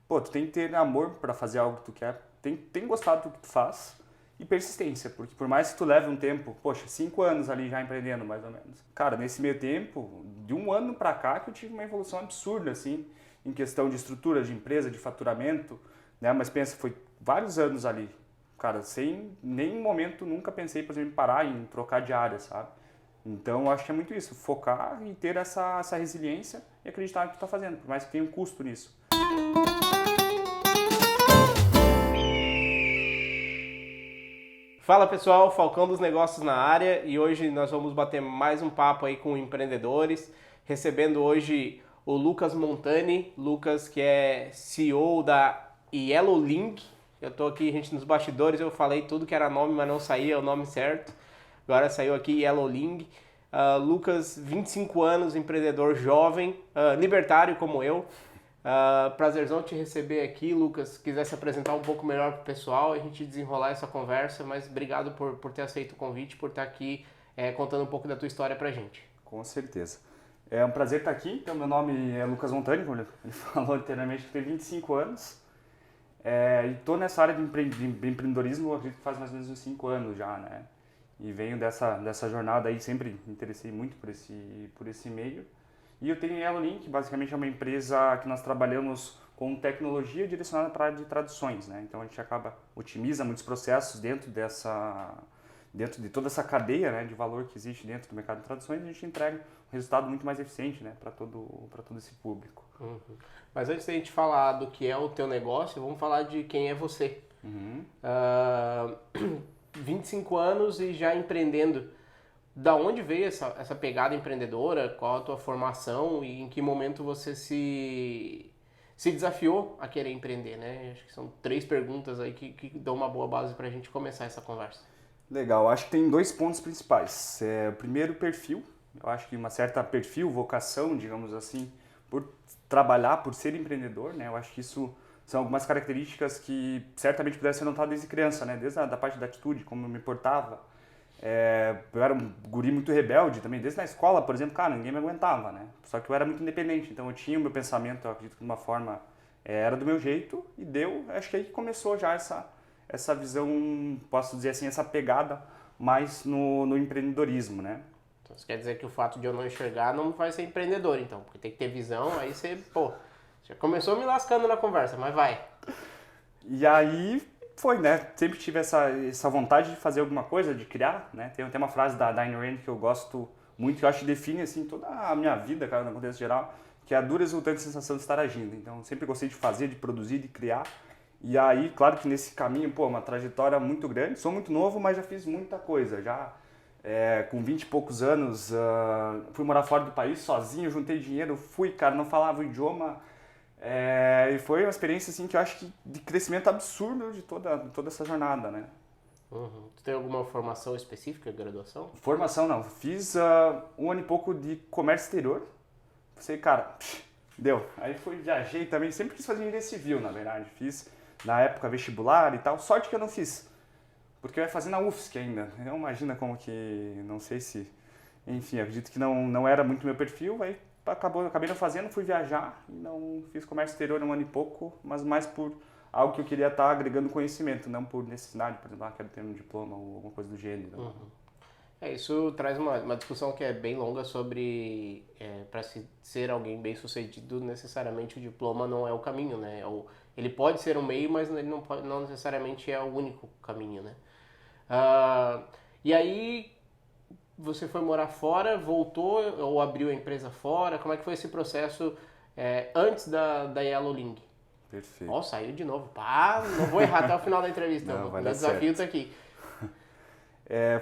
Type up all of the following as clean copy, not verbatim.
pô, tu tem que ter amor para fazer algo que tu quer, tem que gostar do que tu faz e persistência, porque por mais que tu leve um tempo, poxa, 5 anos ali já empreendendo mais ou menos. Cara, nesse meio tempo, de um ano para cá que eu tive uma evolução absurda, assim, em questão de estrutura de empresa, de faturamento, né? Mas pensa, foi vários anos ali, cara, sem nenhum momento nunca pensei, por exemplo, em parar, em trocar de área, sabe? Então, eu acho que é muito isso, focar e ter essa resiliência e acreditar no que tu tá fazendo, por mais que tenha um custo nisso. Fala pessoal, Falcão dos Negócios na área e hoje nós vamos bater mais um papo aí com empreendedores, recebendo hoje o Lucas Montani, Lucas que é CEO da Yellow Link. Eu tô aqui, gente, nos bastidores, eu falei tudo que era nome, mas não saía o nome certo. Agora saiu aqui Yellow Link. Lucas, 25 anos, empreendedor jovem, libertário como eu. Prazerzão te receber aqui, Lucas. Se quiser se apresentar um pouco melhor pro pessoal, a gente desenrolar essa conversa, mas obrigado por ter aceito o convite, por estar aqui contando um pouco da tua história pra gente. Com certeza. É um prazer estar aqui. Então, meu nome é Lucas Montani, como ele falou anteriormente, que tenho 25 anos. E estou nessa área de empreendedorismo, eu acredito que faz mais ou menos uns 5 anos já, né? E venho dessa jornada aí, sempre me interessei muito por esse meio. E eu tenho a Yellow Link, basicamente é uma empresa que nós trabalhamos com tecnologia direcionada para a área de traduções, né? Então a gente otimiza muitos processos dentro de toda essa cadeia, né, de valor que existe dentro do mercado de traduções, a gente entrega um resultado muito mais eficiente, né, para todo esse público. Uhum. Mas antes da gente falar do que é o teu negócio, vamos falar de quem é você. Uhum. 25 anos e já empreendendo. Da onde veio essa pegada empreendedora? Qual a tua formação e em que momento você se desafiou a querer empreender, né? Acho que são 3 perguntas aí que dão uma boa base para a gente começar essa conversa. Legal, acho que tem 2 pontos principais. O primeiro, perfil. Eu acho que uma certa perfil, vocação, digamos assim, por trabalhar, por ser empreendedor, né? Eu acho que isso são algumas características que certamente puderam ser notadas desde criança, né? Desde da parte da atitude, como eu me portava. Eu era um guri muito rebelde também, desde na escola, por exemplo, cara, ninguém me aguentava, né? Só que eu era muito independente, então eu tinha o meu pensamento, eu acredito que de uma forma era do meu jeito e deu, acho que aí que começou já essa visão, posso dizer assim, essa pegada mais no empreendedorismo, né? Então, isso quer dizer que o fato de eu não enxergar não me faz ser empreendedor, então, porque tem que ter visão, aí você, já começou me lascando na conversa, mas vai. E aí foi, né? Sempre tive essa vontade de fazer alguma coisa, de criar, né? Tem uma frase da Ayn Rand que eu gosto muito, que eu acho que define, assim, toda a minha vida, cara, no contexto geral, que é a dura e exultante sensação de estar agindo. Então, sempre gostei de fazer, de produzir, de criar. E aí, claro que nesse caminho, uma trajetória muito grande. Sou muito novo, mas já fiz muita coisa. Já com 20 e poucos anos, fui morar fora do país sozinho, juntei dinheiro, fui, cara, não falava o idioma. E foi uma experiência, assim, que eu acho que de crescimento absurdo de toda essa jornada, né? Uhum. Tu tem alguma formação específica, graduação? Formação, não. Fiz 1 ano e pouco de comércio exterior. Pensei, cara, deu. Aí viajei também, sempre quis fazer engenharia civil, na verdade. Fiz, na época, vestibular e tal. Sorte que eu não fiz, porque eu ia fazer na UFSC ainda. Então, imagina como que, não sei se... Enfim, acredito que não era muito meu perfil, aí acabei não fazendo, fui viajar e não fiz comércio exterior 1 ano e pouco, mas mais por algo que eu queria estar agregando conhecimento, não por necessidade, por exemplo, quero ter um diploma ou alguma coisa do gênero. Uhum. Isso traz uma discussão que é bem longa sobre para ser alguém bem sucedido, necessariamente o diploma não é o caminho, né? Ele pode ser um meio, mas ele não necessariamente é o único caminho, né? E aí você foi morar fora, voltou ou abriu a empresa fora? Como é que foi esse processo antes da Yellow Link? Perfeito. Ó, saiu de novo. Pá, não vou errar até o final da entrevista. Não, vai O dar desafio certo. tá aqui.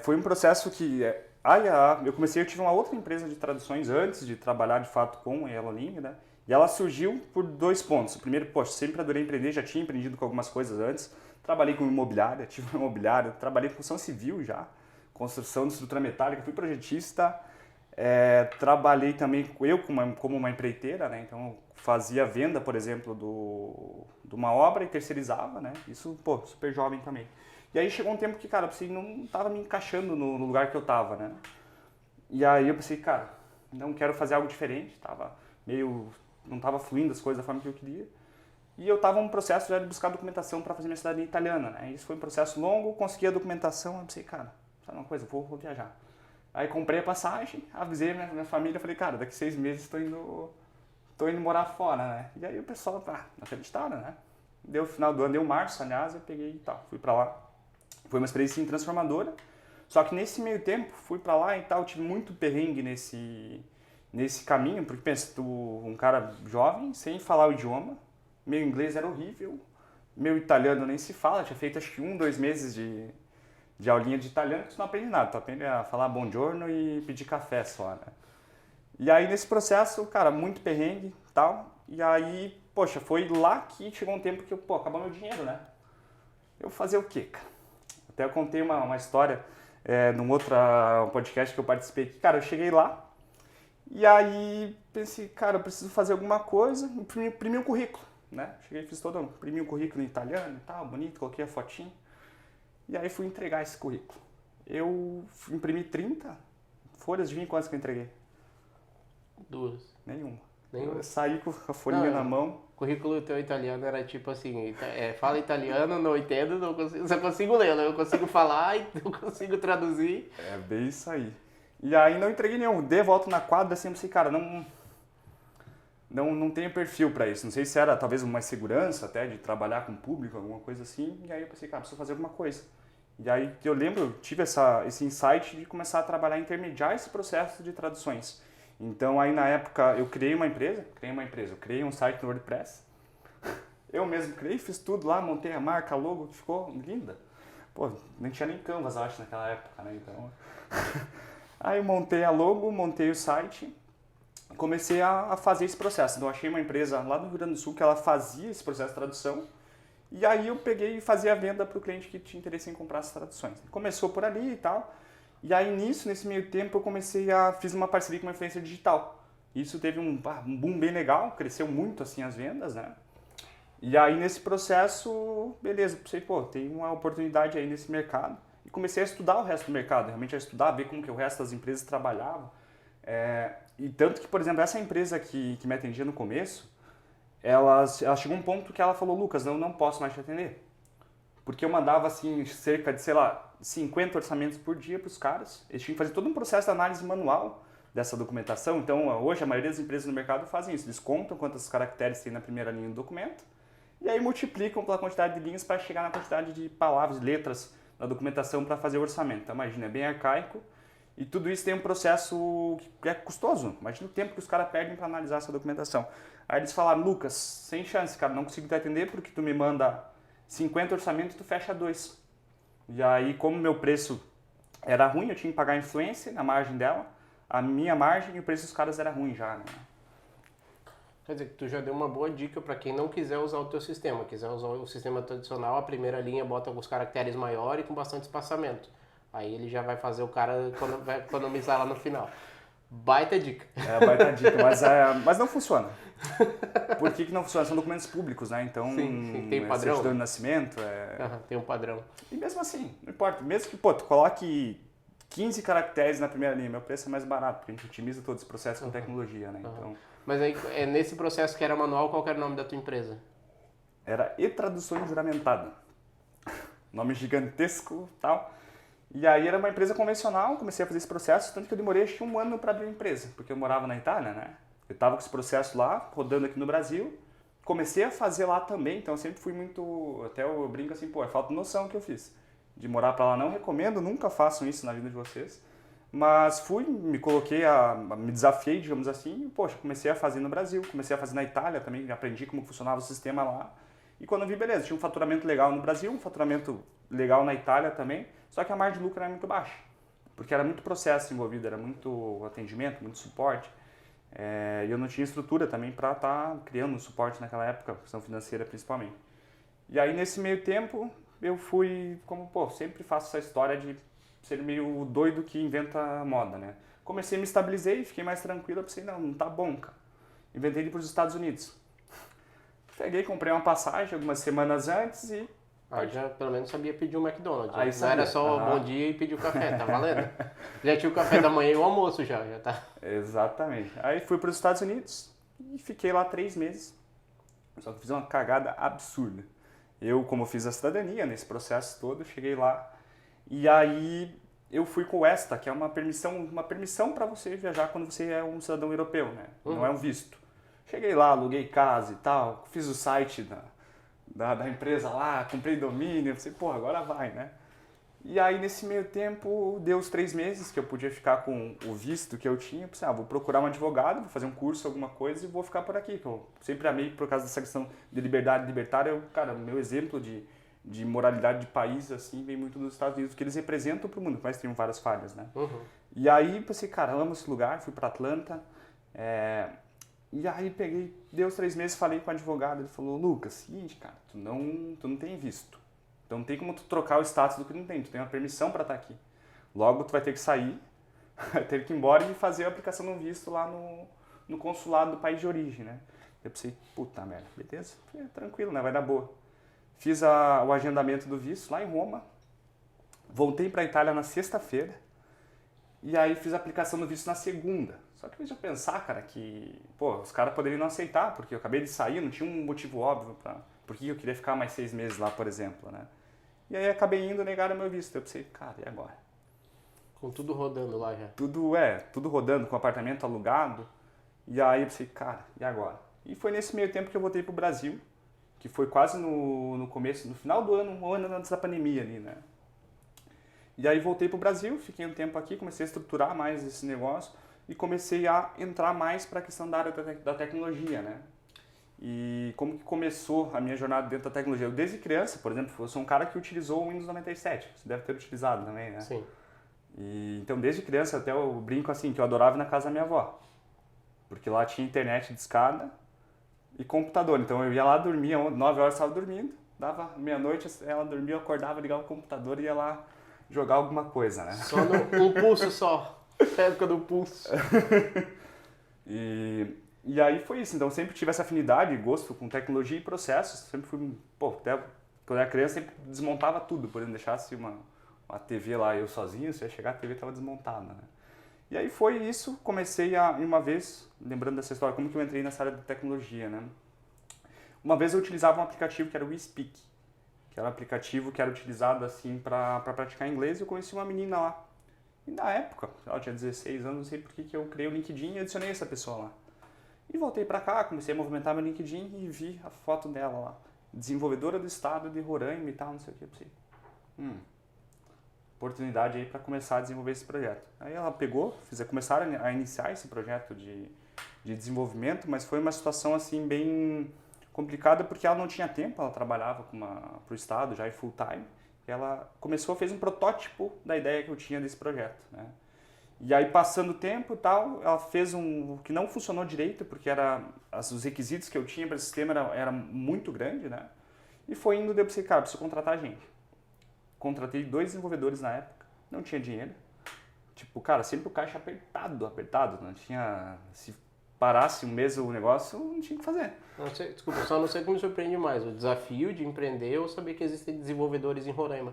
Foi um processo que eu eu tive uma outra empresa de traduções antes de trabalhar de fato com a Yellow Link, né? E ela surgiu por 2 pontos. O primeiro, poxa, sempre adorei empreender, já tinha empreendido com algumas coisas antes. Trabalhei com imobiliária, tive uma imobiliária, trabalhei com construção civil já, construção de estrutura metálica, fui projetista. Trabalhei também como uma empreiteira, né? Então eu fazia venda, por exemplo, de uma obra e terceirizava, né? Isso, super jovem também. E aí chegou um tempo que, cara, eu pensei, não estava me encaixando no lugar que eu estava, né? E aí eu pensei, cara, não quero fazer algo diferente, não estava fluindo as coisas da forma que eu queria. E eu estava num processo já de buscar documentação para fazer minha cidadania italiana, né? Isso foi um processo longo, consegui a documentação, eu pensei, cara, sabe uma coisa, vou viajar. Aí comprei a passagem, avisei minha família, falei, cara, daqui 6 meses tô indo morar fora, né? E aí o pessoal, não acreditaram, né? Deu final do ano, deu março, aliás, eu peguei e tal, fui para lá. Foi uma experiência assim, transformadora, só que nesse meio tempo, fui para lá e tal, tive muito perrengue nesse caminho, porque pensa, um cara jovem, sem falar o idioma, meu inglês era horrível, meu italiano nem se fala, tinha feito acho que 2 meses de aulinha de italiano, que você não aprende nada, tu aprende a falar buongiorno e pedir café só, né? E aí nesse processo, cara, muito perrengue e tal, e aí, poxa, foi lá que chegou um tempo que, acabou meu dinheiro, né? Eu fazer o quê, cara? Até eu contei uma história num outro podcast que eu participei aqui, cara, eu cheguei lá, e aí pensei, cara, eu preciso fazer alguma coisa, imprimi um currículo, né? Cheguei e imprimi um currículo em italiano e tal, bonito, coloquei a fotinha. E aí fui entregar esse currículo. Eu imprimi 30 folhas, de quantas que eu entreguei? 2. Nenhuma. Nenhuma? Eu saí com a folhinha na mão. O currículo teu italiano era tipo assim, fala italiano, não entendo, não consigo, só consigo ler, eu consigo falar e não consigo traduzir. É bem isso aí. E aí não entreguei nenhum. Dei a volta na quadra assim, eu pensei, cara, não tenho perfil para isso. Não sei se era talvez uma segurança até de trabalhar com o público, alguma coisa assim. E aí eu pensei, cara, preciso fazer alguma coisa. E aí eu lembro, eu tive esse insight de começar a trabalhar, intermediar esse processo de traduções. Então aí na época eu criei um site no WordPress. Eu mesmo criei, fiz tudo lá, montei a marca, a logo, ficou linda. Pô, nem tinha nem Canvas, acho, naquela época, né? Então... Aí eu montei a logo, montei o site, comecei a fazer esse processo. Então eu achei uma empresa lá do Rio Grande do Sul que ela fazia esse processo de tradução. E aí eu peguei e fazia a venda para o cliente que tinha interesse em comprar as traduções. Começou por ali e tal. E aí nesse meio tempo eu fiz uma parceria com uma influencer digital. Isso teve um boom bem legal, cresceu muito assim as vendas, né? E aí nesse processo, beleza, pensei, tem uma oportunidade aí nesse mercado. E comecei a estudar o resto do mercado, realmente a estudar, ver como que o resto das empresas trabalhavam. E tanto que, por exemplo, essa empresa que me atendia no começo, ela chegou a um ponto que ela falou, Lucas, eu não posso mais te atender. Porque eu mandava assim, cerca de, 50 orçamentos por dia para os caras. Eles tinham que fazer todo um processo de análise manual dessa documentação. Então, hoje, a maioria das empresas no mercado fazem isso. Eles contam quantos caracteres tem na primeira linha do documento e aí multiplicam pela quantidade de linhas para chegar na quantidade de palavras, letras na documentação para fazer o orçamento. Então, imagina, é bem arcaico e tudo isso tem um processo que é custoso. Imagina o tempo que os caras perdem para analisar essa documentação. Aí eles falaram, Lucas, sem chance, cara, não consigo te atender porque tu me manda 50 orçamentos e tu fecha 2. E aí, como meu preço era ruim, eu tinha que pagar a influência na margem dela, a minha margem e o preço dos caras era ruim já, né? Quer dizer, tu já deu uma boa dica para quem não quiser usar o teu sistema. Quiser usar o sistema tradicional, a primeira linha bota alguns caracteres maiores e com bastante espaçamento. Aí ele já vai fazer o cara vai economizar lá no final. Baita dica. Baita dica, mas não funciona. Por que não funciona? São documentos públicos, né? Então, sim, tem padrão. Certidão de nascimento. Tem um padrão. E mesmo assim, não importa. Mesmo que, tu coloque 15 caracteres na primeira linha, meu preço é mais barato, porque a gente otimiza todo esse processo com tecnologia, né? Então, mas aí, nesse processo que era manual, qual era o nome da tua empresa? Era E-Traduções Juramentada. Nome gigantesco e tal. E aí era uma empresa convencional, comecei a fazer esse processo, tanto que eu demorei acho que 1 ano para abrir a empresa, porque eu morava na Itália, né? Eu estava com esse processo lá, rodando aqui no Brasil, comecei a fazer lá também, então eu sempre fui muito, até eu brinco assim, é falta de noção que eu fiz. De morar para lá, não recomendo, nunca façam isso na vida de vocês. Mas me coloquei, me desafiei, digamos assim, e comecei a fazer no Brasil, comecei a fazer na Itália também, aprendi como funcionava o sistema lá. E quando eu vi, beleza, tinha um faturamento legal no Brasil, um faturamento legal na Itália também, só que a margem de lucro era muito baixa, porque era muito processo envolvido, era muito atendimento, muito suporte. E eu não tinha estrutura também para estar criando um suporte naquela época, questão financeira principalmente. E aí nesse meio tempo eu fui, sempre faço essa história de ser meio doido que inventa moda, né? Comecei, me estabilizei, fiquei mais tranquilo, eu pensei, não tá bom, cara. Inventei de ir para os Estados Unidos. Peguei, comprei uma passagem algumas semanas antes e... Aí já pelo menos sabia pedir um McDonald's. Aí não sabia. Era só bom dia e pedir o café, tá valendo? Já tinha o café da manhã e o almoço já tá. Exatamente. Aí fui para os Estados Unidos e fiquei lá 3 meses. Só que eu fiz uma cagada absurda. Eu, como eu fiz a cidadania nesse processo todo, cheguei lá e aí eu fui com o ESTA, que é uma permissão para você viajar quando você é um cidadão europeu, né? Não é um visto. Cheguei lá, aluguei casa e tal, fiz o site da empresa lá, comprei domínio, pensei, pô, agora vai, né? E aí, nesse meio tempo, deu os 3 meses que eu podia ficar com o visto que eu tinha. Eu pensei, vou procurar um advogado, vou fazer um curso, alguma coisa e vou ficar por aqui. Que eu sempre amei por causa dessa questão de liberdade libertária. Cara, meu exemplo de moralidade de país, assim, vem muito dos Estados Unidos, que eles representam para o mundo, mas tem várias falhas, né? E aí, pensei, cara, amo esse lugar, fui para Atlanta. E aí, deu os 3 meses, falei com o advogado, ele falou, Lucas, seguinte, cara, tu não tem visto. Então não tem como tu trocar o status do que não tem, tu tem uma permissão para estar aqui. Logo tu vai ter que sair, vai ter que ir embora e fazer a aplicação do visto lá no consulado do país de origem, né? Eu pensei, puta merda, beleza, tranquilo, né? Vai dar boa. Fiz o agendamento do visto lá em Roma, voltei para a Itália na sexta-feira e aí fiz a aplicação do visto na segunda. Só que eu já pensar, cara, que pô, os caras poderiam não aceitar, porque eu acabei de sair, não tinha um motivo óbvio para por que eu queria ficar mais 6 meses lá, por exemplo, né? E aí acabei indo, negaram meu visto. Eu pensei, cara, e agora? Com tudo rodando lá já. Tudo rodando, com apartamento alugado. E aí eu pensei, cara, e agora? E foi nesse meio tempo que eu voltei pro Brasil, que foi quase no começo, no final do ano, um ano antes da pandemia ali, né? E aí voltei pro Brasil, fiquei um tempo aqui, comecei a estruturar mais esse negócio e comecei a entrar mais para a questão da área da tecnologia, né? E como que começou a minha jornada dentro da tecnologia? Eu, desde criança, por exemplo, eu sou um cara que utilizou o Windows 97. Você deve ter utilizado também, né? Sim. E, então, desde criança, até eu brinco assim, que eu adorava ir na casa da minha avó. Porque lá tinha internet de escada e computador. Então, eu ia lá, dormia, 9 horas estava dormindo, dava meia-noite, ela dormia, eu acordava, ligava o computador e ia lá jogar alguma coisa, né? Só no pulso só. Época do pulso. E aí foi isso, então sempre tive essa afinidade, gosto com tecnologia e processos, sempre fui, até quando eu era criança sempre desmontava tudo, por exemplo, deixasse uma TV lá eu sozinho, se ia chegar a TV estava desmontada, né? E aí foi isso, comecei uma vez, lembrando dessa história, como que eu entrei nessa área de tecnologia, né? Uma vez eu utilizava um aplicativo que era o WeSpeak, que era um aplicativo que era utilizado assim para praticar inglês, e eu conheci uma menina lá. E na época, ela tinha 16 anos, não sei por que eu criei o LinkedIn e adicionei essa pessoa lá. E voltei para cá, comecei a movimentar meu LinkedIn e vi a foto dela lá. Desenvolvedora do estado de Roraima e tal, não sei o que. Eu pensei, oportunidade aí para começar a desenvolver esse projeto. Aí ela pegou, começaram a iniciar esse projeto de desenvolvimento, mas foi uma situação assim bem complicada porque ela não tinha tempo, ela trabalhava para o estado já em full time. E ela fez um protótipo da ideia que eu tinha desse projeto, né? E aí, passando o tempo e tal, ela fez o que não funcionou direito, porque os requisitos que eu tinha para esse sistema era muito grande, né? E foi indo, eu pensei, cara, preciso contratar gente. Contratei 2 desenvolvedores na época, não tinha dinheiro. Tipo, cara, sempre o caixa apertado, não tinha... Se parasse um mês o negócio, não tinha o que fazer. Desculpa, só não sei o que me surpreende mais, o desafio de empreender ou saber que existem desenvolvedores em Roraima.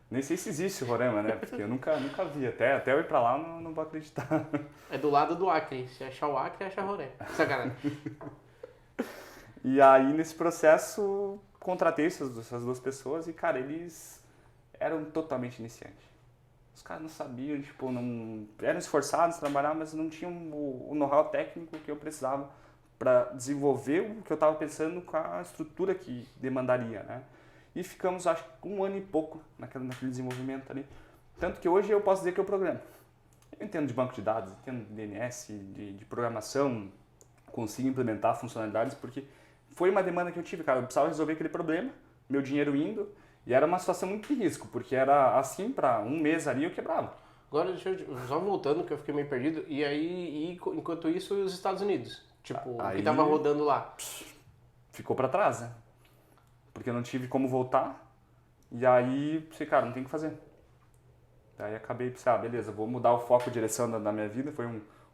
Nem sei se existe o Roraima, né? Porque eu nunca vi. Até eu ir pra lá, não vou acreditar. É do lado do Acre. Se achar o Acre, acha Roraima. Sacanagem. E aí, nesse processo, contratei essas 2 pessoas e, cara, eles eram totalmente iniciantes. Os caras não sabiam, tipo, eram esforçados, trabalhavam, mas não tinham o know-how técnico que eu precisava para desenvolver o que eu estava pensando com a estrutura que demandaria, né? E ficamos, acho que 1 ano e pouco naquele desenvolvimento ali. Tanto que hoje eu posso dizer que eu programo. Eu entendo de banco de dados, entendo de DNS, de programação, consigo implementar funcionalidades, porque foi uma demanda que eu tive, cara. Eu precisava resolver aquele problema, meu dinheiro indo, e era uma situação muito de risco, porque era assim, para 1 mês ali eu quebrava. Agora, deixa eu só voltando, que eu fiquei meio perdido, e aí, enquanto isso, os Estados Unidos? Tipo, o que tava rodando lá? Ficou para trás, né? Porque eu não tive como voltar, e aí, pensei, cara, não tem o que fazer. Daí acabei, pensei, beleza, vou mudar o foco, a direção da minha vida, foi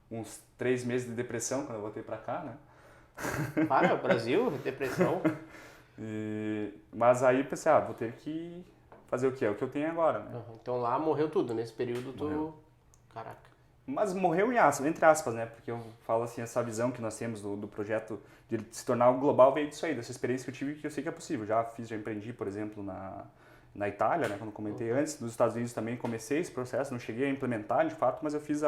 uns 3 meses de depressão quando eu voltei para cá, né? Para, Brasil, depressão. Mas aí pensei, vou ter que fazer o que? É o que eu tenho agora, né? Então lá morreu tudo, nesse período Morreu. Caraca. Mas morreu em aspas, entre aspas, né? Porque eu falo assim, essa visão que nós temos do projeto de ele se tornar algo global veio disso aí, dessa experiência que eu tive que eu sei que é possível. Já empreendi, por exemplo, na Itália, né? Quando eu comentei antes, nos Estados Unidos também comecei esse processo, não cheguei a implementar de fato, mas eu fiz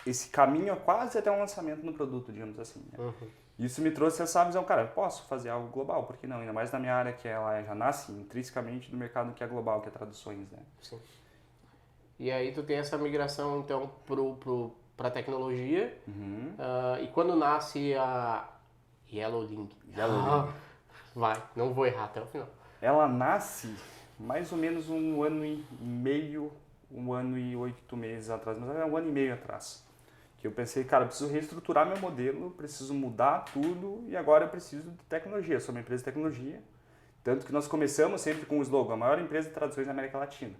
esse caminho quase até um lançamento no produto, digamos assim. Né? Isso me trouxe essa visão, cara, eu posso fazer algo global, por que não? Ainda mais na minha área que ela já nasce intrinsecamente do mercado que é global, que é traduções, né? Sim. E aí tu tem essa migração, então, para tecnologia. E quando nasce a Yellow Link? Vai, não vou errar até o final. Ela nasce mais ou menos 1 ano e meio, 1 ano e 8 meses atrás, mas é 1 ano e meio atrás. Que eu pensei, cara, eu preciso reestruturar meu modelo, preciso mudar tudo e agora eu preciso de tecnologia. Eu sou uma empresa de tecnologia, tanto que nós começamos sempre com o slogan, a maior empresa de traduções da América Latina.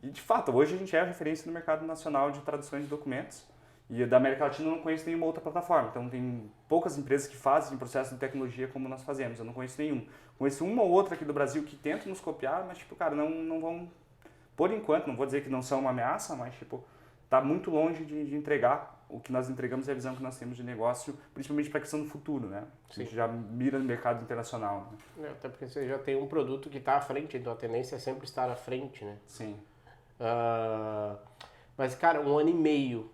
E, de fato, hoje a gente é a referência no mercado nacional de traduções de documentos. E da América Latina eu não conheço nenhuma outra plataforma. Então, tem poucas empresas que fazem processo de tecnologia como nós fazemos. Eu não conheço nenhum. Conheço uma ou outra aqui do Brasil que tentam nos copiar, mas, tipo, cara, não vão... Por enquanto, não vou dizer que não são uma ameaça, mas, tipo, tá muito longe de entregar. O que nós entregamos é a visão que nós temos de negócio, principalmente para a questão do futuro, né? A gente já mira no mercado internacional. Né? Até porque você já tem um produto que está à frente, então a tendência é sempre estar à frente, né? Sim. Mas, cara, 1 ano e meio.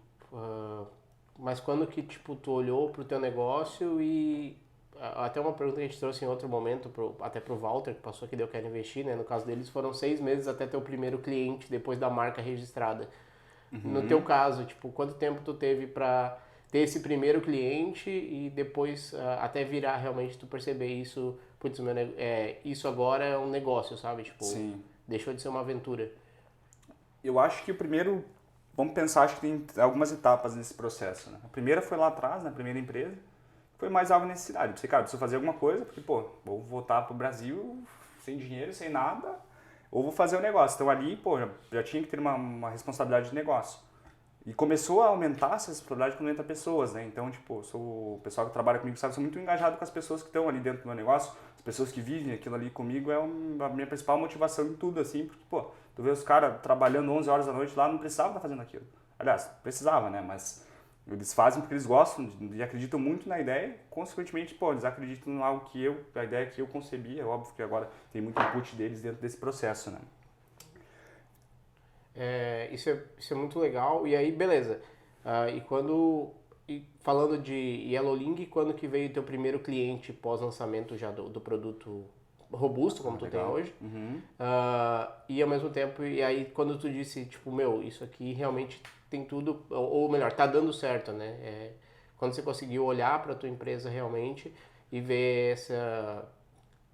Mas quando que, tipo, tu olhou pro teu negócio e... Até uma pergunta que a gente trouxe em outro momento, até pro Walter, que passou aqui, deu quero investir, né? No caso deles, foram 6 meses até ter o primeiro cliente, depois da marca registrada. No teu caso, tipo, quanto tempo tu teve pra ter esse primeiro cliente e depois até virar realmente tu perceber isso, putz, isso agora é um negócio, sabe? Tipo, Sim. Deixou de ser uma aventura. Eu acho que o primeiro, vamos pensar, acho que tem algumas etapas nesse processo. Né? A primeira foi lá atrás, na primeira empresa, foi mais algo necessidade. Pensei, cara, preciso fazer alguma coisa, porque, pô, vou voltar pro Brasil sem dinheiro, sem nada, ou vou fazer um negócio. Então ali, pô, já tinha que ter uma responsabilidade de negócio. E começou a aumentar essa responsabilidade quando entra pessoas, né? Então, tipo, o pessoal que trabalha comigo sabe, eu sou muito engajado com as pessoas que estão ali dentro do meu negócio, as pessoas que vivem aquilo ali comigo é a minha principal motivação em tudo, assim, porque, pô, tu vê os caras trabalhando 11 horas da noite lá, não precisava estar fazendo aquilo. Aliás, precisava, né? Mas eles fazem porque eles gostam e acreditam muito na ideia, consequentemente, pô, eles acreditam em algo a ideia que eu concebi, é óbvio que agora tem muito input deles dentro desse processo, né? Isso é muito legal. E aí, beleza. Falando de Yellow Link, quando que veio o teu primeiro cliente pós-lançamento já do produto robusto, como tu tem hoje? E ao mesmo tempo, e aí quando tu disse, tipo, isso aqui realmente tem tudo, ou melhor, tá dando certo, né? Quando você conseguiu olhar para tua empresa realmente e ver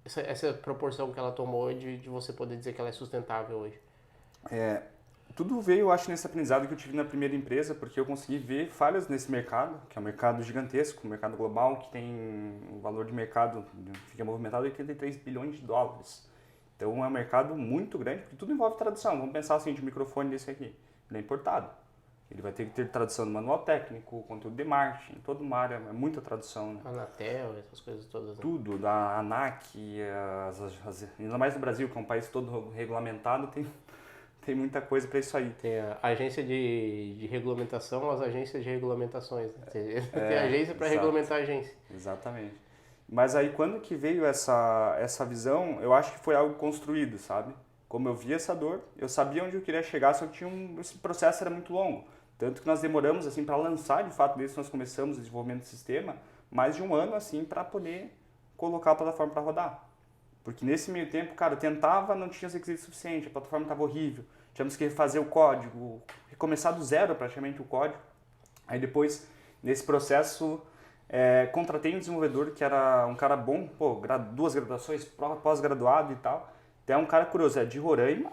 essa proporção que ela tomou de você poder dizer que ela é sustentável hoje. Tudo veio, eu acho, nesse aprendizado que eu tive na primeira empresa, porque eu consegui ver falhas nesse mercado, que é um mercado gigantesco, um mercado global, que tem um valor de mercado, fica movimentado 83 bilhões de dólares. Então é um mercado muito grande, porque tudo envolve tradução. Vamos pensar assim, de um microfone desse aqui, ele é importado. Ele vai ter que ter tradução no manual técnico, conteúdo de marketing, toda uma área, é muita tradução. Né? Anatel, essas coisas todas. Né? Tudo, da ANAC, ainda mais no Brasil, que é um país todo regulamentado, tem muita coisa para isso aí. Tem a agência de regulamentação, as agências de regulamentações. Né? Tem agência para regulamentar a agência. Exatamente. Mas aí quando que veio essa visão, eu acho que foi algo construído, sabe? Como eu via essa dor, eu sabia onde eu queria chegar, só que esse processo era muito longo. Tanto que nós demoramos assim para lançar, de fato, desde que nós começamos o desenvolvimento do sistema, mais de 1 ano assim para poder colocar a plataforma para rodar. Porque nesse meio tempo, cara, eu tentava, não tinha os requisitos suficientes, a plataforma estava horrível, tínhamos que refazer o código, recomeçar do zero praticamente o código. Aí depois, nesse processo, contratei um desenvolvedor que era um cara bom, 2 graduações, pós-graduado e tal. Então é um cara curioso, é de Roraima.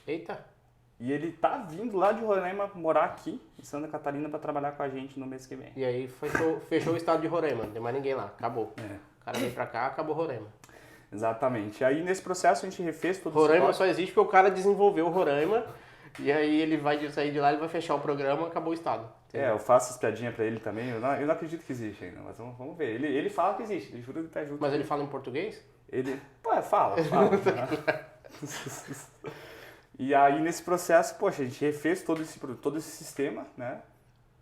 Eita! E ele tá vindo lá de Roraima morar aqui, em Santa Catarina, para trabalhar com a gente no mês que vem. E aí fechou o estado de Roraima, não tem mais ninguém lá, acabou. O cara veio pra cá, acabou Roraima. Exatamente. Aí nesse processo a gente refez todo Roraima só existe porque o cara desenvolveu o Roraima e aí ele vai sair de lá, ele vai fechar o programa, acabou o estado. Entendeu? Eu faço as piadinhas pra ele também, eu não acredito que existe ainda, mas vamos ver. Ele fala que existe, ele jura que tá junto. Mas ele fala em português? Ele, fala. E aí, nesse processo, poxa, a gente refez todo esse sistema, né?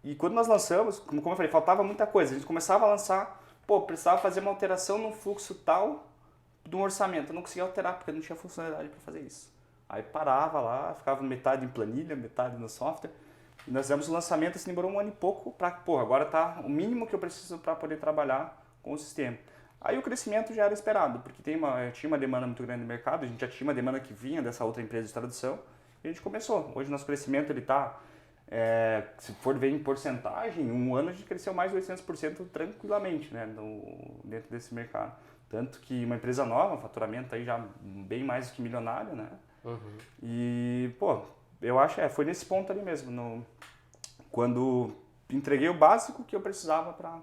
E quando nós lançamos, como eu falei, faltava muita coisa. A gente começava a lançar, pô, precisava fazer uma alteração no fluxo tal do orçamento. Eu não conseguia alterar, porque não tinha funcionalidade para fazer isso. Aí parava lá, ficava metade em planilha, metade no software. E nós fizemos o lançamento, assim, demorou um ano e pouco para, pô, agora tá o mínimo que eu preciso para poder trabalhar com o sistema. Aí o crescimento já era esperado, porque tinha uma demanda muito grande no mercado, a gente já tinha uma demanda que vinha dessa outra empresa de tradução, e a gente começou. Hoje nosso crescimento, ele tá, se for ver em porcentagem, em um ano a gente cresceu mais de 800% tranquilamente, né, dentro desse mercado. Tanto que uma empresa nova, faturamento aí já bem mais do que milionário, né? Uhum. E, pô, eu acho, foi nesse ponto ali mesmo, quando entreguei o básico que eu precisava para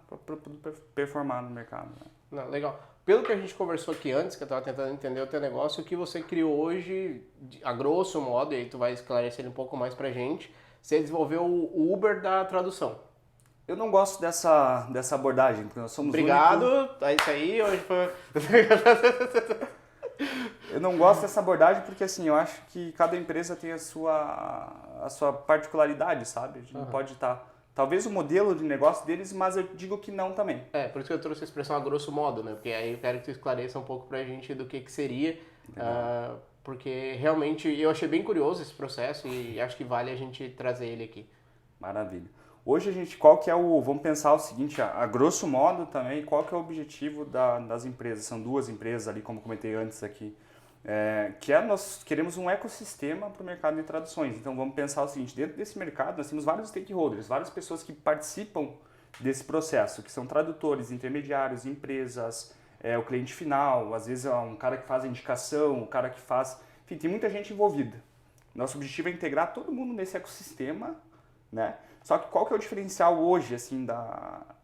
performar no mercado, né? Não, legal. Pelo que a gente conversou aqui antes, que eu estava tentando entender o teu negócio, o que você criou hoje, a grosso modo, e aí tu vai esclarecer ele um pouco mais pra gente, você desenvolveu o Uber da tradução. Eu não gosto dessa abordagem, porque nós somos Obrigado, é isso aí, hoje foi... Eu não gosto dessa abordagem porque, assim, eu acho que cada empresa tem a sua particularidade, sabe? A gente não pode estar... Talvez o modelo de negócio deles, mas eu digo que não também. Por isso que eu trouxe a expressão a grosso modo, né? Porque aí eu quero que tu esclareça um pouco pra gente do que seria, porque realmente eu achei bem curioso esse processo e acho que vale a gente trazer ele aqui. Maravilha. Hoje a gente, vamos pensar o seguinte, a grosso modo também, qual que é o objetivo das empresas? São duas empresas ali, como comentei antes aqui, nós queremos um ecossistema para o mercado de traduções. Então vamos pensar o seguinte, dentro desse mercado nós temos vários stakeholders, várias pessoas que participam desse processo, que são tradutores, intermediários, empresas, o cliente final, às vezes é um cara que faz a indicação, o cara que faz... Enfim, tem muita gente envolvida. Nosso objetivo é integrar todo mundo nesse ecossistema, né? Só que qual que é o diferencial hoje, assim,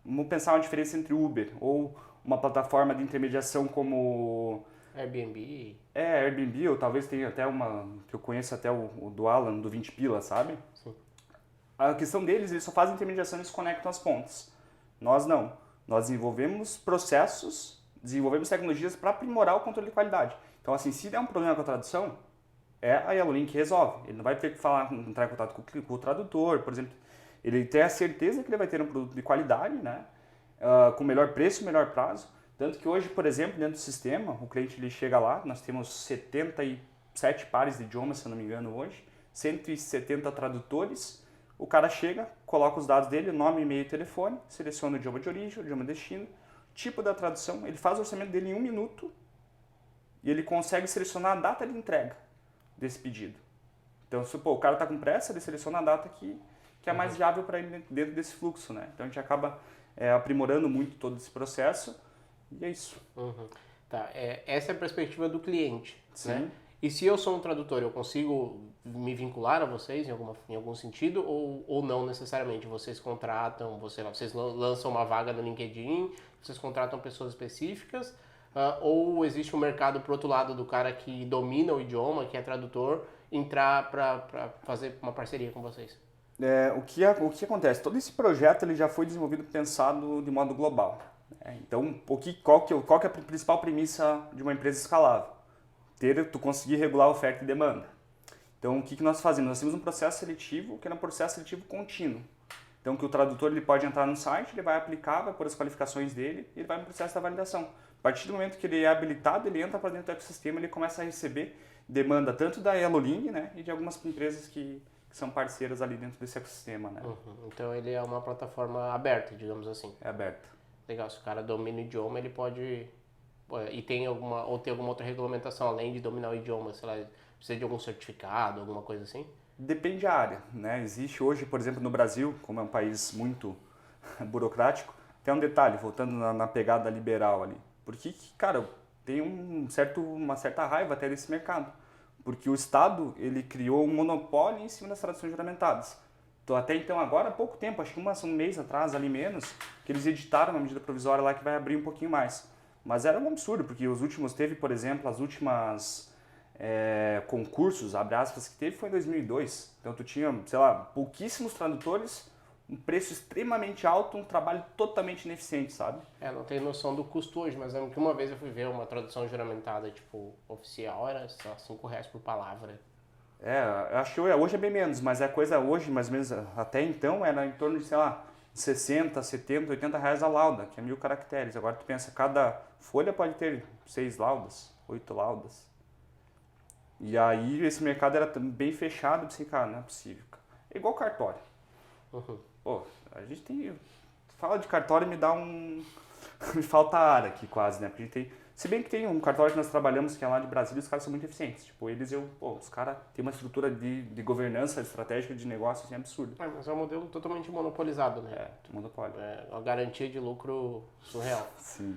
vamos pensar uma diferença entre Uber ou uma plataforma de intermediação como... Airbnb. Airbnb, ou talvez tenha até uma, que eu conheço até o do Alan, do 20 Pila, sabe? Sim. A questão deles, eles só fazem intermediação e se conectam as pontas. Nós não. Nós desenvolvemos processos, desenvolvemos tecnologias para aprimorar o controle de qualidade. Então, assim, se der um problema com a tradução, é a Yellowlink que resolve. Ele não vai ter que entrar em contato com o tradutor, por exemplo. Ele tem a certeza que ele vai ter um produto de qualidade, né? Com melhor preço, melhor prazo. Tanto que hoje, por exemplo, dentro do sistema, o cliente ele chega lá, nós temos 77 pares de idiomas, se eu não me engano, hoje, 170 tradutores. O cara chega, coloca os dados dele, nome, e-mail e telefone, seleciona o idioma de origem, o idioma de destino, tipo da tradução, ele faz o orçamento dele em 1 minuto e ele consegue selecionar a data de entrega desse pedido. Então, se o cara está com pressa, ele seleciona a data que é mais viável para ele dentro desse fluxo, né? Então, a gente acaba aprimorando muito todo esse processo. E é isso. Tá, essa é a perspectiva do cliente, Sim. né? E se eu sou um tradutor, eu consigo me vincular a vocês em algum sentido ou não necessariamente? Vocês contratam, vocês lançam uma vaga no LinkedIn, vocês contratam pessoas específicas, ou existe um mercado pro outro lado do cara que domina o idioma, que é tradutor, entrar para fazer uma parceria com vocês? O que acontece? Todo esse projeto ele já foi desenvolvido pensado de modo global. Então, qual que é a principal premissa de uma empresa escalável? Tu conseguir regular oferta e demanda. Então, o que nós fazemos? Nós temos um processo seletivo, que é um processo seletivo contínuo. Então, que o tradutor ele pode entrar no site, ele vai aplicar, vai pôr as qualificações dele e ele vai no processo da validação. A partir do momento que ele é habilitado, ele entra para dentro do ecossistema, ele começa a receber demanda tanto da Yellowlink, né, e de algumas empresas que são parceiras ali dentro desse ecossistema, né? Então, ele é uma plataforma aberta, digamos assim. É aberta. Legal, se o cara domina o idioma, ele pode... E tem alguma outra regulamentação, além de dominar o idioma, sei lá, precisa de algum certificado, alguma coisa assim? Depende da área, né? Existe hoje, por exemplo, no Brasil, como é um país muito burocrático, tem um detalhe, voltando na pegada liberal ali. Porque, cara, tem uma certa raiva até desse mercado. Porque o Estado, ele criou um monopólio em cima das traduções juramentadas. Até então, agora há pouco tempo, acho que um mês atrás, ali menos, que eles editaram uma medida provisória lá que vai abrir um pouquinho mais. Mas era um absurdo, porque teve, por exemplo, as últimas concursos, abre aspas, que teve foi em 2002. Então tu tinha, sei lá, pouquíssimos tradutores, um preço extremamente alto, um trabalho totalmente ineficiente, sabe? Não tenho noção do custo hoje, mas lembro que uma vez eu fui ver uma tradução juramentada, tipo, oficial, era só R$5 por palavra. Eu acho que hoje é bem menos, mas a coisa hoje, mais ou menos, até então, era em torno de, sei lá, 60, 70, 80 reais a lauda, que é 1000 caracteres. Agora tu pensa, cada folha pode ter 6 laudas, 8 laudas. E aí esse mercado era bem fechado, eu pensei, cara, não é possível. É igual cartório. Uhum. Pô, a gente tem... Fala de cartório e me dá um... me falta ar aqui quase, né? Porque a gente tem... Se bem que tem um cartório que nós trabalhamos que é lá de Brasília, os caras são muito eficientes. Tipo, os caras têm uma estrutura de governança estratégica de negócio assim, absurda. Mas é um modelo totalmente monopolizado, né? Monopólio. É uma garantia de lucro surreal. Sim.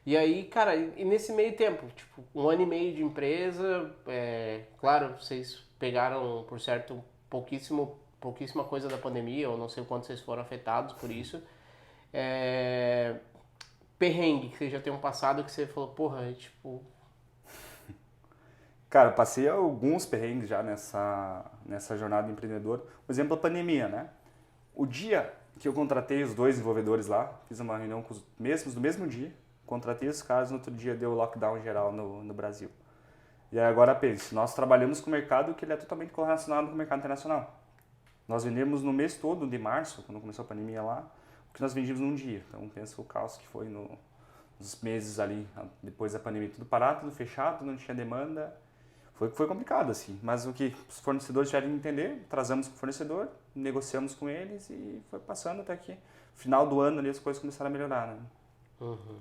E aí, cara, e nesse meio tempo, tipo, 1 ano e meio de empresa, claro, vocês pegaram, por certo, pouquíssima coisa da pandemia, eu não sei o quanto vocês foram afetados por isso. Perrengue que vocês já tenham passado que você falou, porra, tipo... Cara, eu passei alguns perrengues já nessa jornada empreendedora. Por exemplo, a pandemia, né? O dia que eu contratei os 2 desenvolvedores lá, fiz uma reunião com os mesmos no mesmo dia, contratei os caras, no outro dia deu lockdown geral no Brasil. E aí agora pense, nós trabalhamos com o mercado que ele é totalmente correlacionado com o mercado internacional. Nós vendemos no mês todo de março, quando começou a pandemia lá, o que nós vendíamos num dia. Então pensa o caos que foi nos meses ali, depois da pandemia, tudo parado, tudo fechado, não tinha demanda. Foi complicado, assim, mas o que os fornecedores tiveram que entender, trazamos com o fornecedor, negociamos com eles e foi passando até que final do ano ali as coisas começaram a melhorar, né? Uhum.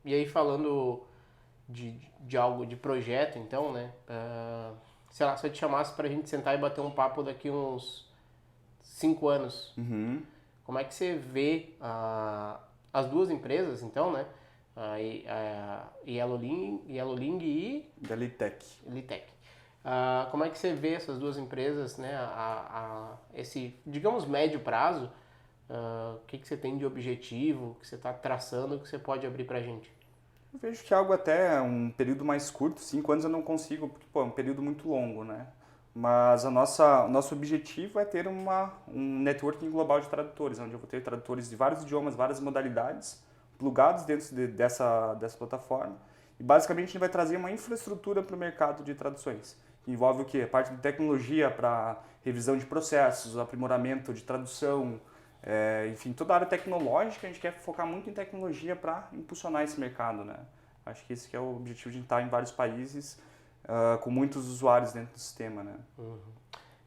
E aí falando de algo, de projeto, então, né? Sei lá, se eu te chamasse pra gente sentar e bater um papo daqui uns 5 anos, como é que você vê as duas empresas, então, né? A Yellowling e Da Litec. Litec. Como é que você vê essas duas empresas, né? Esse, digamos, médio prazo, o que você tem de objetivo, que você está traçando, que você pode abrir pra gente? Eu vejo que algo até um período mais curto, 5 anos eu não consigo, porque pô, é um período muito longo, né? Mas o nosso objetivo é ter um networking global de tradutores, onde eu vou ter tradutores de vários idiomas, várias modalidades, plugados dentro dessa plataforma. E basicamente a gente vai trazer uma infraestrutura para o mercado de traduções. Que envolve o quê? A parte de tecnologia para revisão de processos, aprimoramento de tradução, enfim, toda a área tecnológica, a gente quer focar muito em tecnologia para impulsionar esse mercado, né? Acho que esse que é o objetivo de estar em vários países com muitos usuários dentro do sistema, né? Uhum.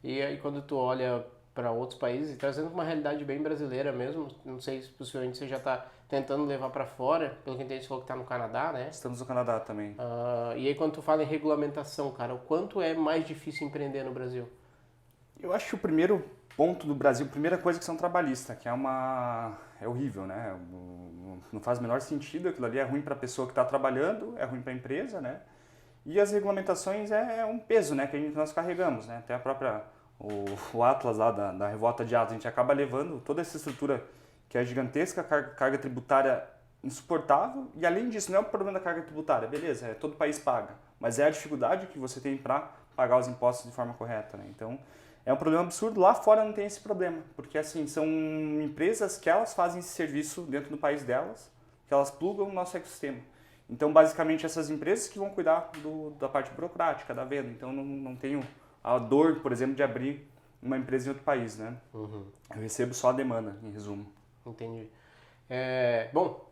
E aí quando tu olha para outros países, trazendo uma realidade bem brasileira mesmo, não sei se possivelmente você já está tentando levar para fora, pelo que eu entendi você falou que está no Canadá, né? Estamos no Canadá também. E aí quando tu fala em regulamentação, cara, o quanto é mais difícil empreender no Brasil? Eu acho que o primeiro ponto do Brasil, a primeira coisa é questão trabalhista, que é horrível, né? Não faz o menor sentido, aquilo ali é ruim para a pessoa que está trabalhando, é ruim para a empresa, né? E as regulamentações é um peso, né, que nós carregamos, né? Até a própria o Atlas lá da revolta de Atlas, a gente acaba levando toda essa estrutura que é gigantesca, carga tributária insuportável, e além disso, não é o problema da carga tributária, beleza, todo país paga, mas é a dificuldade que você tem para pagar os impostos de forma correta, né? Então, é um problema absurdo, lá fora não tem esse problema, porque assim, são empresas que elas fazem esse serviço dentro do país delas, que elas plugam no nosso ecossistema. Então, basicamente, essas empresas que vão cuidar da parte burocrática, da venda, então não tenho a dor, por exemplo, de abrir uma empresa em outro país, né? Uhum. Eu recebo só a demanda, em resumo. Entendi. Bom,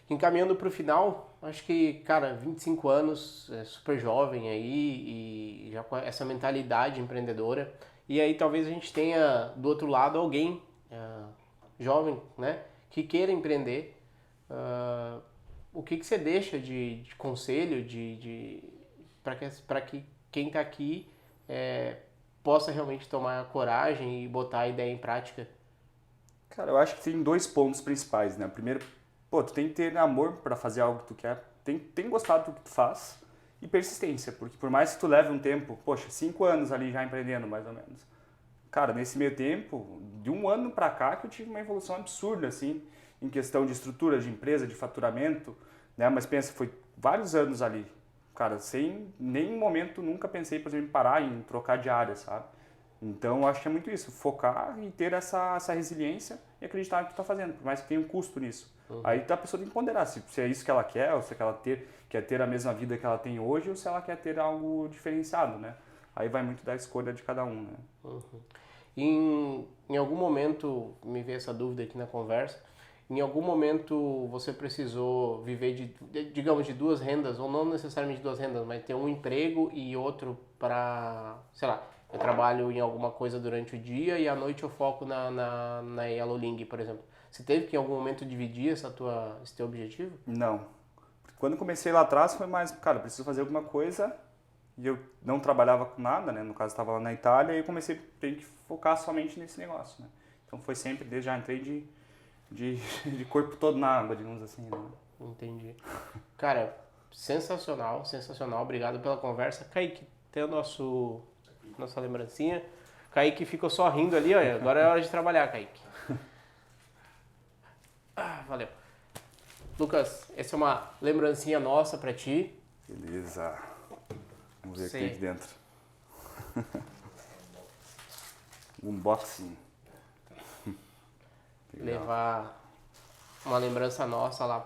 encaminhando para o final, acho que, cara, 25 anos, super jovem aí e já com essa mentalidade empreendedora. E aí talvez a gente tenha do outro lado alguém jovem, né, que queira empreender. O que você deixa de conselho para que quem está aqui possa realmente tomar coragem e botar a ideia em prática? Cara, eu acho que tem 2 pontos principais, né? Primeiro, pô, tu tem que ter amor para fazer algo que tu quer, tem que gostar do que tu faz e persistência, porque por mais que tu leve um tempo, poxa, 5 anos ali já empreendendo, mais ou menos. Cara, nesse meio tempo, de 1 ano para cá que eu tive uma evolução absurda, assim, em questão de estrutura de empresa, de faturamento, né? Mas pensa, foi vários anos ali, cara, sem nenhum momento nunca pensei, por exemplo, em parar em trocar de área, sabe? Então, eu acho que é muito isso, focar e ter essa resiliência e acreditar no que está fazendo, por mais que tenha um custo nisso. Aí a pessoa tem que ponderar se é isso que ela quer, ou se ela quer ter a mesma vida que ela tem hoje, ou se ela quer ter algo diferenciado, né? Aí vai muito da escolha de cada um, né? Em algum momento, me veio essa dúvida aqui na conversa, em algum momento você precisou viver digamos, de duas rendas, ou não necessariamente duas rendas, mas ter um emprego e outro para, sei lá, eu trabalho em alguma coisa durante o dia e à noite eu foco na Yellow Ling, por exemplo. Você teve que em algum momento dividir esse teu objetivo? Não. Quando comecei lá atrás foi mais, cara, preciso fazer alguma coisa e eu não trabalhava com nada, né? No caso, estava lá na Itália e eu comecei a ter que focar somente nesse negócio, né? Então foi sempre, desde já entrei de corpo todo na água, digamos assim, né? Entendi. Cara, sensacional, sensacional. Obrigado pela conversa. Kaique, tem nossa lembrancinha. Kaique ficou só rindo ali, olha. Agora é hora de trabalhar, Kaique. Valeu. Lucas, essa é uma lembrancinha nossa pra ti. Beleza. Vamos ver o que tem aqui dentro. Unboxing. Levar uma lembrança nossa lá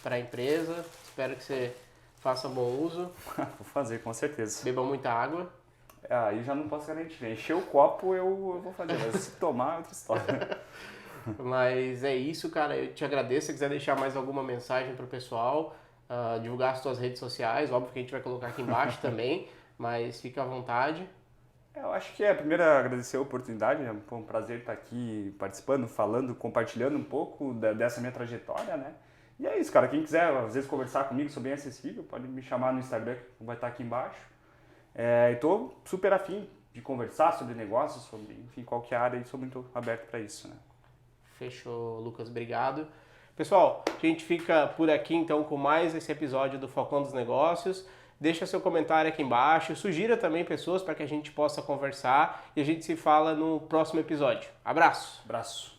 pra empresa. Espero que você faça bom uso. Vou fazer, com certeza. Beba muita água. Aí já não posso garantir. Encher o copo eu vou fazer, mas se tomar é outra história. Mas é isso, cara. Eu te agradeço. Se quiser deixar mais alguma mensagem pro pessoal, divulgar as suas redes sociais, óbvio que a gente vai colocar aqui embaixo também, mas fica à vontade. Eu acho que primeiro agradecer a oportunidade, foi um prazer estar aqui participando, falando, compartilhando um pouco dessa minha trajetória, né? E é isso, cara. Quem quiser, às vezes, conversar comigo, sou bem acessível, pode me chamar no Instagram, que vai estar aqui embaixo. E tô super afim de conversar sobre negócios, sobre, enfim, qualquer área, e sou muito aberto para isso, né? Fechou, Lucas. Obrigado. Pessoal, a gente fica por aqui, então, com mais esse episódio do Focão dos Negócios. Deixa seu comentário aqui embaixo, sugira também pessoas para que a gente possa conversar e a gente se fala no próximo episódio. Abraço! Abraço!